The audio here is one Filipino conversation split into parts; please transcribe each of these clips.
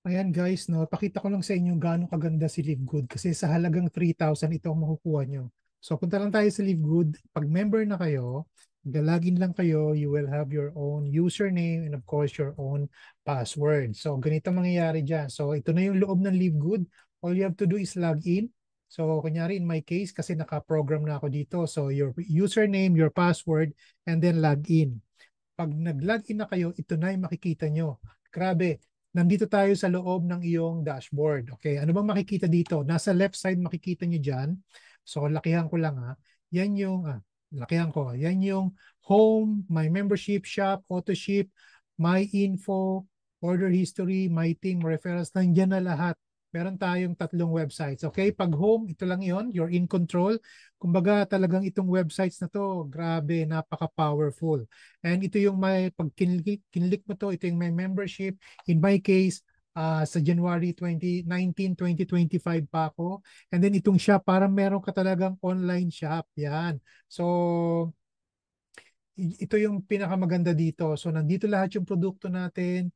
Ayan guys, no, pakita ko lang sa inyo gaano kaganda si Livegood kasi sa halagang 3,000 ito ang makukuha nyo. So punta lang tayo sa Livegood. Pag member na kayo, login lang kayo, you will have your own username and of course your own password. So ganito mangyayari dyan. So ito na yung loob ng Livegood. All you have to do is log in. So kunyari in my case, kasi naka-program na ako dito. So your username, your password, and then log in. Pag nag-login na kayo, ito na yung makikita nyo. Grabe, nandito tayo sa loob ng iyong dashboard. Okay, ano bang makikita dito? Nasa left side makikita nyo dyan. So, lakihan ko lang ha. Yan yung, lakihan ko. Yan yung home, my membership, shop, auto ship, my info, order history, my team, referrals. Nandyan na lahat. Meron tayong tatlong websites. Okay, pag home, ito lang yon, you're in control. Kumbaga talagang itong websites na to, grabe, napaka-powerful. And ito yung may, pag kinlik mo to, ito yung may membership. In my case, sa January 2019, 2025 pa ako. And then itong shop, parang meron ka talagang online shop. Yan. So, ito yung pinakamaganda dito. So, nandito lahat yung produkto natin.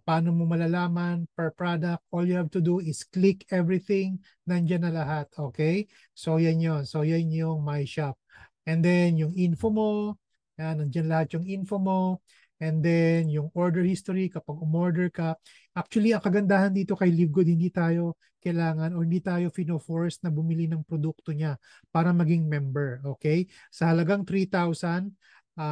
Paano mo malalaman per product? All you have to do is click everything. Nandyan na lahat. Okay? So, yan yun. So, yan yung my shop. And then, yung info mo. Yan, nandyan lahat yung info mo. And then, yung order history kapag umorder ka. Actually, ang kagandahan dito kay Livegood, hindi tayo kailangan o hindi tayo fino-force na bumili ng produkto niya para maging member. Okay? Sa halagang 3,000,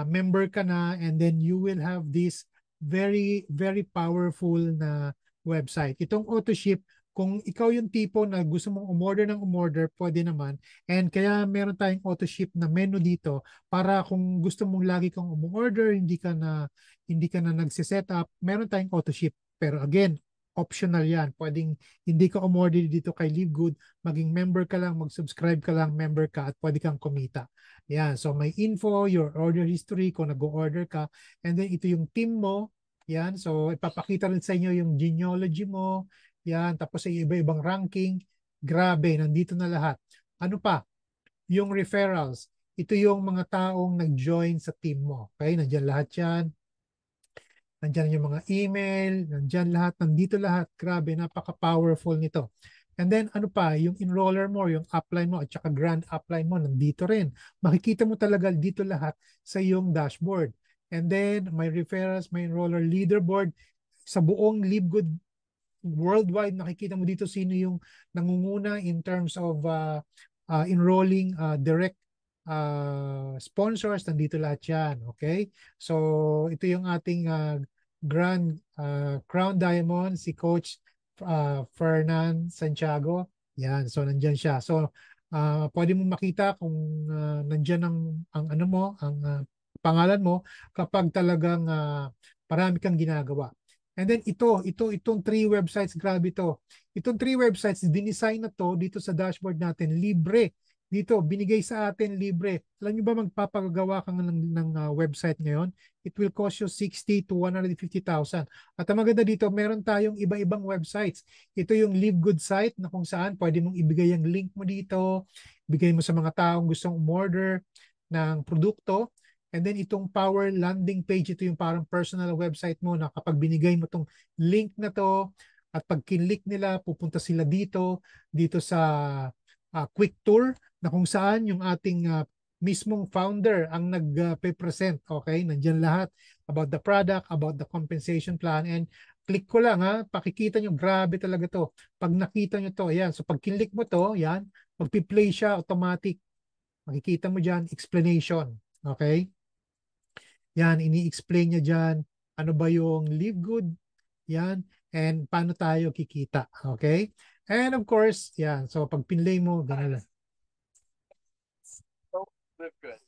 member ka na, and then you will have this very, very powerful na website. Itong AutoShip, kung ikaw yung tipo na gusto mong umorder ng umorder, pwede naman. And kaya meron tayong AutoShip na menu dito para kung gusto mong lagi kang umorder, hindi ka na nagse-set up, meron tayong AutoShip. Pero again, optional yan. Pwedeng hindi ka umorder dito kay Livegood, maging member ka lang, mag-subscribe ka lang, member ka, at pwede kang kumita. Yan. So may info, your order history, kung nag-order ka. And then ito yung team mo. Yan. So ipapakita rin sa inyo yung genealogy mo. Yan. Tapos ay iba-ibang ranking. Grabe, nandito na lahat. Ano pa? Yung referrals. Ito yung mga taong nag-join sa team mo. Okay? Nandiyan lahat yan. Nandiyan yung mga email, nandiyan lahat, nandito lahat. Grabe, napaka-powerful nito. And then ano pa, yung enroller mo, yung upline mo at saka grand upline mo, nandito rin. Makikita mo talaga dito lahat sa iyong dashboard. And then may referrals, may enroller leaderboard. Sa buong Livegood worldwide, nakikita mo dito sino yung nangunguna in terms of enrolling direct sponsors. Nandito lahat yan. Okay? So ito yung ating Grand Crown Diamond, si Coach Fernan Santiago. Yan, so nandyan siya. So pwede mo makita kung nandyan ang ano mo, ang pangalan mo kapag talagang marami kang ginagawa. And then itong three websites, grabe ito. Itong three websites, dinesign na to dito sa dashboard natin, libre. Dito, binigay sa atin libre. Alam niyo ba magpapagawa ka ng website ngayon? It will cost you 60 to 150,000. At ang maganda dito, meron tayong iba-ibang websites. Ito yung Live Good site na kung saan pwede mong ibigay ang link mo dito, ibigay mo sa mga taong gustong umorder ng produkto. And then itong Power Landing Page, ito yung parang personal website mo na kapag binigay mo itong link na to at pag kinlik nila, pupunta sila dito sa quick tour na kung saan yung ating mismong founder ang nag-present. Okay, nandiyan lahat about the product, about the compensation plan, and click ko lang ha, pakikita nyo, grabe talaga to. Pag nakita nyo to, ayan, so pag kinlik mo to, yan, magpi-play siya automatic. Makikita mo dyan, explanation. Okay, yan, ini-explain niya dyan, ano ba yung Live Good, yan, and paano tayo kikita. Okay, and of course, yan, so pag pinlay mo, ganun lang.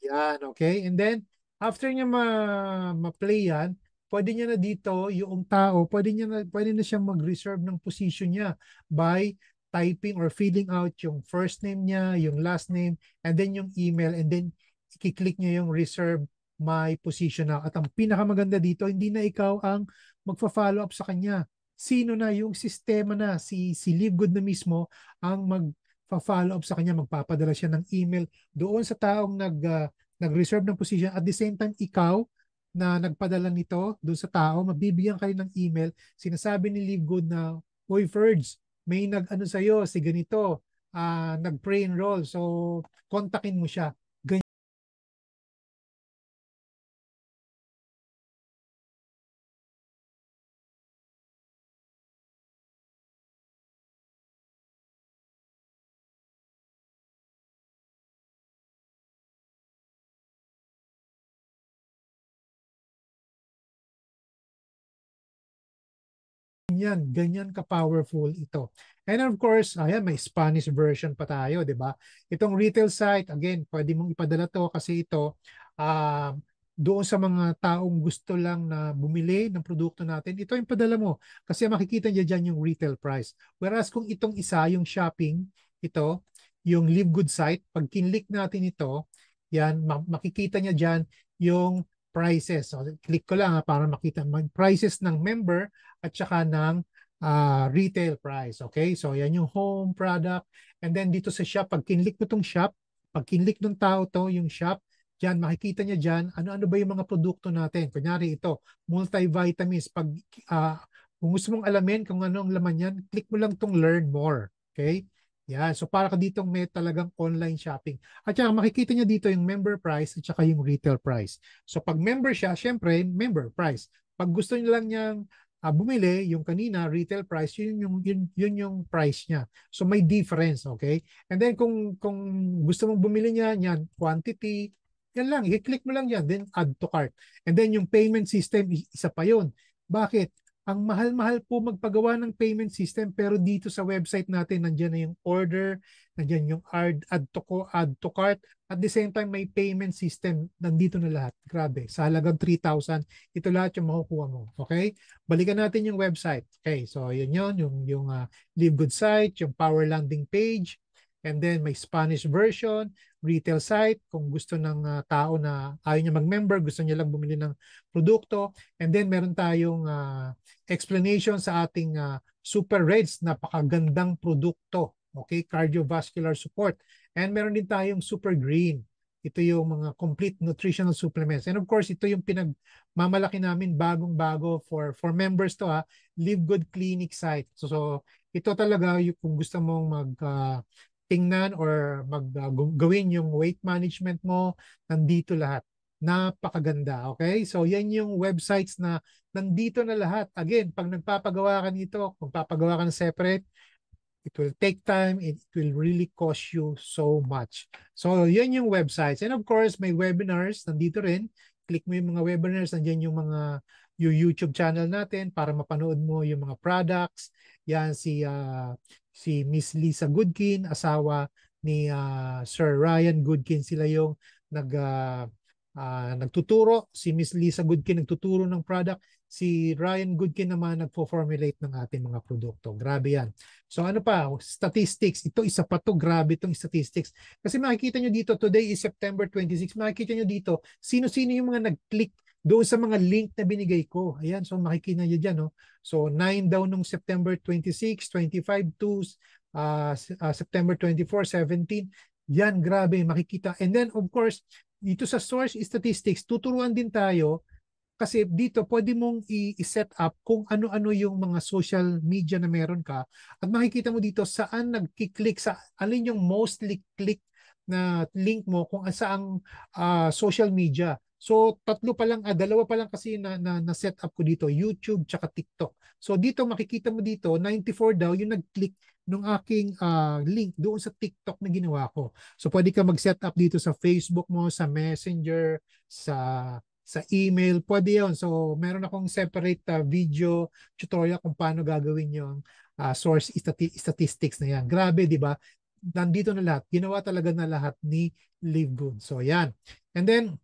Yan, okay? And then, after niya ma-play yan, pwede niya na dito, yung tao, pwede na siyang mag-reserve ng position niya by typing or filling out yung first name niya, yung last name, and then yung email, and then i-click niya yung reserve my position now. At ang pinakamaganda dito, hindi na ikaw ang magfa-follow up sa kanya. Sino na yung sistema na, si Livegood na mismo ang mag-follow up sa kanya, magpapadala siya ng email doon sa taong nag-reserve ng position. At the same time, ikaw, na nagpadala nito doon sa tao, mabibigyan kayo ng email, sinasabi ni Livegood na, "Hoy Ferds, may nag-ano sa'yo, si ganito, nag-pray enroll, so kontakin mo siya." Ganyan ka-powerful ito. And of course, ayan, may Spanish version pa tayo, di ba? Itong retail site, again, pwede mong ipadala to kasi ito, uh, doon sa mga taong gusto lang na bumili ng produkto natin, ito yung padala mo. Kasi makikita niya dyan yung retail price. Whereas kung itong isa, yung shopping, ito, yung Live Good site, pag kinlik natin ito, yan, makikita niya dyan yung prices. So, click ko lang para makita prices ng member at saka ng retail price. Okay? So, yan yung home product. And then dito sa shop, pag kinlik mo itong shop, pag kinlik ng tao to yung shop, dyan, makikita niya dyan, ano-ano ba yung mga produkto natin. Kunyari ito, multivitamins. Kung gusto mong alamin kung ano ang laman yan, click mo lang itong learn more. Okay? Yan. So, para ka ditong may talagang online shopping. At saka makikita niya dito yung member price at saka yung retail price. So, pag member siya, syempre, member price. Pag gusto niya lang niyang bumili, yung kanina retail price, yun yung price niya. So may difference, okay? And then kung gusto mong bumili niya yan, quantity, yan lang, i-click mo lang yan, then add to cart. And then yung payment system, isa pa yun. Bakit? Ang mahal-mahal po magpagawa ng payment system, pero dito sa website natin nandiyan na yung order, nandiyan yung add to cart, at the same time may payment system, nandito na lahat. Grabe, sa halagang 3,000, ito lahat yung makukuha mo. Okay? Balikan natin yung website. Okay, so yun yung Live Good site, yung Power Landing page, and then may Spanish version, retail site, kung gusto ng tao na ayaw niya mag-member, gusto niya lang bumili ng produkto, and then meron tayong explanation sa ating Super Reds, napakagandang produkto. Okay, cardiovascular support. And meron din tayong Super Green. Ito yung mga complete nutritional supplements. And of course, ito yung pinagmamalaki namin bagong-bago for members to Live Good Clinic site. So ito talaga yung kung gusto mong tingnan or gawin yung weight management mo, nandito lahat. Napakaganda, okay? So yan yung websites na nandito na lahat. Again, pag nagpapagawa ka nito, kung papagawa ka ng separate, it will take time, it will really cost you so much. So, yun yung websites. And of course, may webinars, nandito rin. Click mo yung mga webinars, nandiyan yung YouTube channel natin para mapanood mo yung mga products. Yan si Miss Lisa Goodkin, asawa ni Sir Ryan Goodkin. Sila yung nagtuturo. Si Miss Lisa Goodkin nagtuturo ng product. Si Ryan Goodkin naman nagpo-formulate ng ating mga produkto. Grabe yan. So ano pa, statistics. Ito isa pa to, grabe itong statistics. Kasi makikita nyo dito, today is September 26, makikita nyo dito, sino-sino yung mga nag-click doon sa mga link na binigay ko. Ayan, so makikita nyo dyan. No? So 9 daw nung September 26, 25 to September 24, 17. Yan, grabe, makikita. And then of course, dito sa source statistics, tuturuan din tayo kasi dito pwede mong i-set up kung ano-ano yung mga social media na meron ka at makikita mo dito saan nagki-click, sa alin yung mostly click na link mo kung saang social media. So tatlo pa lang, dalawa pa lang kasi na set up ko dito, YouTube tsaka TikTok. So dito makikita mo dito 94 daw yung nag-click nung aking link doon sa TikTok na ginawa ko. So pwede ka mag-set up dito sa Facebook mo, sa Messenger, sa email, pwede yun. So, meron akong separate video tutorial kung paano gagawin yung source statistics na yan. Grabe, di ba? Nandito na lahat. Ginawa talaga na lahat ni Live Good. So, yan. And then,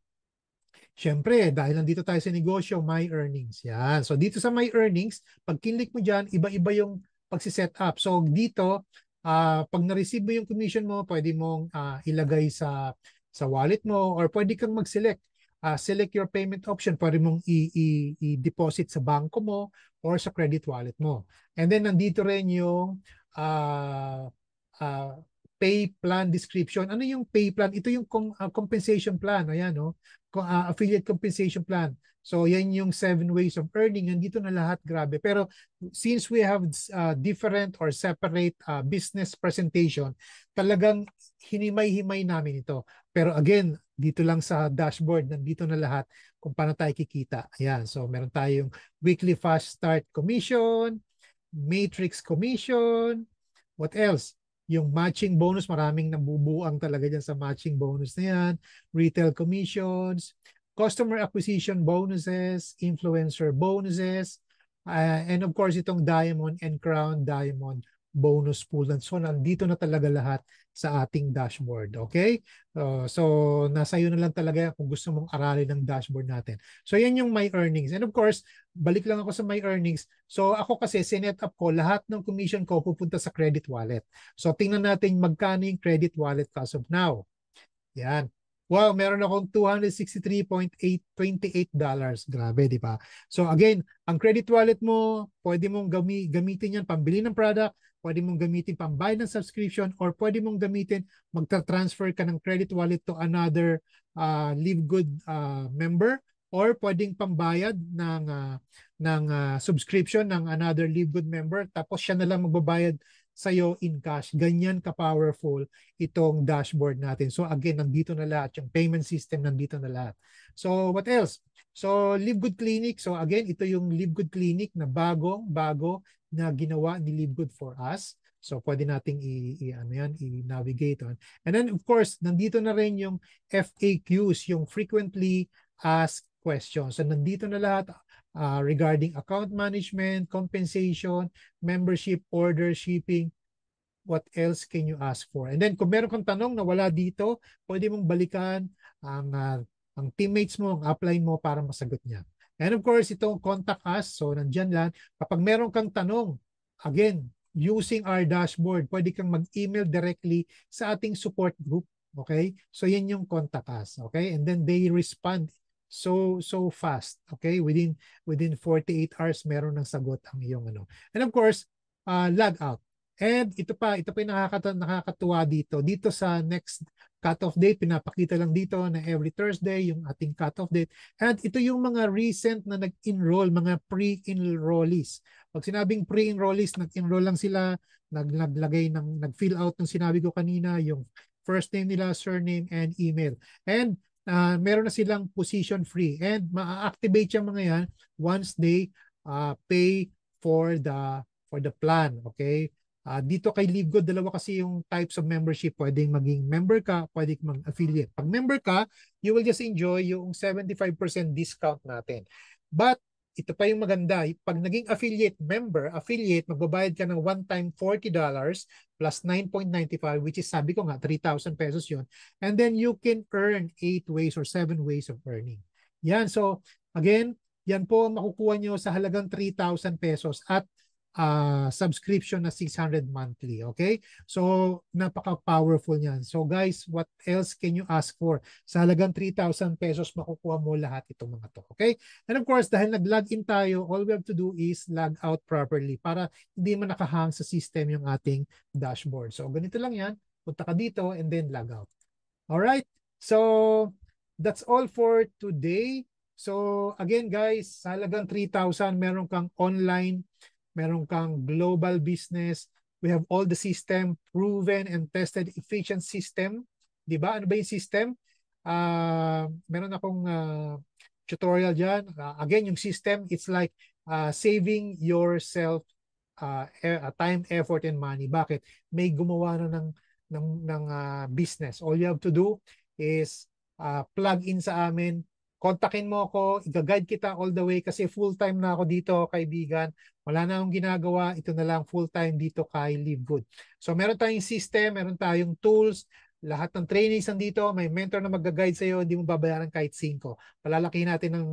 syempre, dahil nandito tayo sa negosyo, My Earnings. Yan. So, dito sa My Earnings, pag kinlik mo dyan, iba-iba yung pagsiset up. So, dito, pag na-receive mo yung commission mo, pwede mong ilagay sa wallet mo or pwede kang mag-select. Select your payment option. Pwede mong i-deposit sa banko mo or sa credit wallet mo. And then, nandito rin yung uh, uh, pay plan description. Ano yung pay plan? Ito yung compensation plan. Ayan, no? Affiliate compensation plan. So yan yung 7 ways of earning. Nandito na lahat, grabe. Pero since we have different or separate business presentation, talagang hinimay-himay namin ito. Pero again, dito lang sa dashboard, nandito na lahat kung paano tayo kikita. Ayan, so meron tayong weekly fast start commission, matrix commission, what else? Yung matching bonus, maraming nabubuang talaga dyan sa matching bonus na yan. Retail commissions, customer acquisition bonuses, influencer bonuses, and of course itong Diamond and Crown Diamond bonus pool. So nandito na talaga lahat sa ating dashboard. Okay? So nasa iyo na lang talaga kung gusto mong aralin ng dashboard natin. So yan yung my earnings. And of course, balik lang ako sa my earnings. So ako kasi sinet up ko lahat ng commission ko pupunta sa credit wallet. So tingnan natin magkano yung credit wallet as of now. Yan. Wow, meron akong $263.28. Grabe, di ba? So again, ang credit wallet mo, pwede mong gamitin yan pambili ng product, pwede mong gamitin pambayad ng subscription, or pwede mong gamitin, magta-transfer ka ng credit wallet to another Live Good member, or pwedeng pambayad ng subscription ng another Live Good member, tapos siya na lang magbabayad sa'yo in cash. Ganyan ka-powerful itong dashboard natin. So again, nandito na lahat. Yung payment system, nandito na lahat. So what else? So Live Good Clinic. So again, ito yung Live Good Clinic na bago na ginawa ni Live Good for us. So pwede nating i-navigate on. And then of course, nandito na rin yung FAQs, yung frequently asked questions. So nandito na lahat regarding account management, compensation, membership, order, shipping. What else can you ask for? And then kung meron kang tanong na wala dito, pwede mong balikan ang teammates mo, ang upline mo para masagot niya. And of course, itong contact us. So nandyan lang. Kapag meron kang tanong, again, using our dashboard, pwede kang mag-email directly sa ating support group. Okay? So yan yung contact us. Okay? And then they respond so fast. Okay? Within 48 hours, meron ng sagot ang iyong ano. And of course, log out. And ito pa yung nakakatuwa dito. Dito sa next cut-off date, pinapakita lang dito na every Thursday yung ating cut-off date. And ito yung mga recent na nag-enroll, mga pre-enrollees. Pag sinabing pre-enrollees, nag-enroll lang sila, nag-fill out ng sinabi ko kanina, yung first name nila, surname, and email. And meron na silang position free. And ma-activate yung mga yan once they pay for the plan. Okay? Dito kay Live Good, dalawa kasi yung types of membership. Pwedeng maging member ka, pwedeng mag-affiliate. Pag member ka, you will just enjoy yung 75% discount natin. But, ito pa yung maganda. Pag naging affiliate, magbabayad ka ng one-time $40 plus 9.95, which is sabi ko nga, 3,000 pesos yun. And then you can earn 8 ways or 7 ways of earning. Yan. So, again, yan po makukuha nyo sa halagang 3,000 pesos at subscription na 600 monthly. Okay? So, napaka-powerful niyan. So, guys, what else can you ask for? Sa halagang 3,000 pesos, makukuha mo lahat itong mga to. Okay? And of course, dahil nag-login tayo, all we have to do is log out properly para hindi man nakahang sa system yung ating dashboard. So, ganito lang yan. Punta ka dito and then log out. Alright? So, that's all for today. So, again, guys, sa halagang 3,000, meron kang online, meron kang global business. We have all the system, proven and tested efficient system. Di ba? Ano ba yung system? Meron akong tutorial dyan. Again, yung system, it's like saving yourself time, effort, and money. Bakit? May gumawa na ng business. All you have to do is plug in sa amin. Kontakin mo ako, i-guide kita all the way kasi full-time na ako dito, kaibigan. Wala na akong ginagawa, ito na lang full-time dito kay Live Good. So meron tayong system, meron tayong tools, lahat ng trainees nandito, may mentor na mag-guide sa'yo, hindi mo babayaran kahit 5. Palalaki natin ng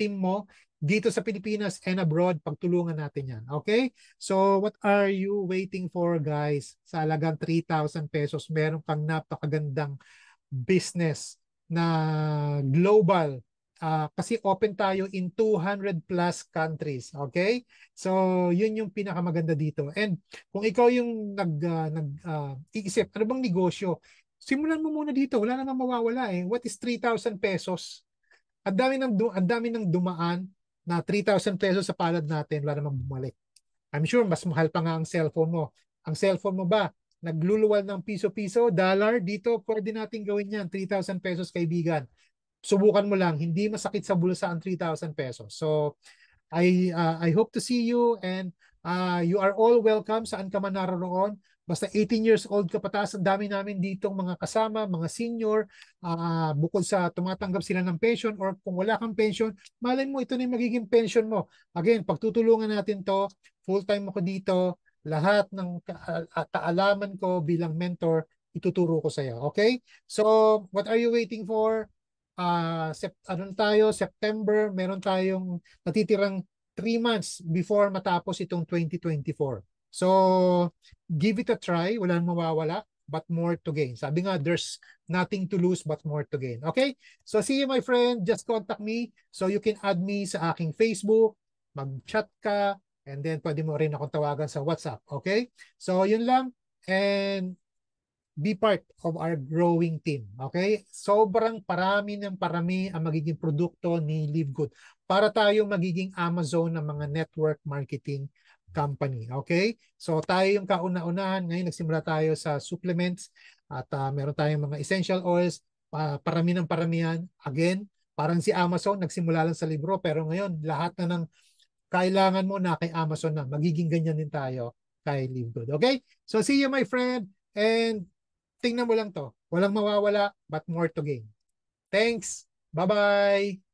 team mo dito sa Pilipinas and abroad, pagtulungan natin yan. Okay? So what are you waiting for, guys? Sa halagang 3,000 pesos, meron kang napakagandang business na global kasi open tayo in 200 plus countries. Okay? So, yun yung pinakamaganda dito. And kung ikaw yung iisip, ano bang negosyo? Simulan mo muna dito. Wala namang mawawala eh. What is 3,000 pesos? Ang dami ng dumaan na 3,000 pesos sa palad natin, wala namang bumalik. I'm sure mas mahal pa nga ang cellphone mo. Ang cellphone mo ba, nagluluwal ng piso-piso, dollar, dito pwede natin gawin yan, 3,000 pesos kaibigan. Subukan mo lang, hindi masakit sa bulsa ang 3,000 pesos. So, I hope to see you and you are all welcome saan ka man naroon. Basta 18 years old ka pataas, ang dami namin ditong mga kasama, mga senior, bukod sa tumatanggap sila ng pension or kung wala kang pension, malay mo, ito na yung magiging pension mo. Again, pagtutulungan natin to, full-time ako dito, lahat ng kaalaman ko bilang mentor, ituturo ko sa iyo. Okay? So, what are you waiting for? Ano tayo, September, meron tayong natitirang 3 months before matapos itong 2024. So, give it a try. Walang mawawala, but more to gain. Sabi nga, there's nothing to lose but more to gain. Okay? So, see you, my friend. Just contact me. So, you can add me sa aking Facebook, mag-chat ka, and then pwede mo rin akong tawagan sa WhatsApp. Okay? So, yun lang. And be part of our growing team. Okay? Sobrang parami ng parami ang magiging produkto ni LiveGood para tayo magiging Amazon ng mga network marketing company. Okay? So tayo yung kauna-unahan. Ngayon nagsimula tayo sa supplements at meron tayong mga essential oils. Parami ng paramihan. Again, parang si Amazon nagsimula lang sa libro pero ngayon lahat na ng kailangan mo na kay Amazon na. Magiging ganyan din tayo kay LiveGood. Okay? So see you my friend and tingnan mo lang to. Walang mawawala but more to gain. Thanks. Bye-bye.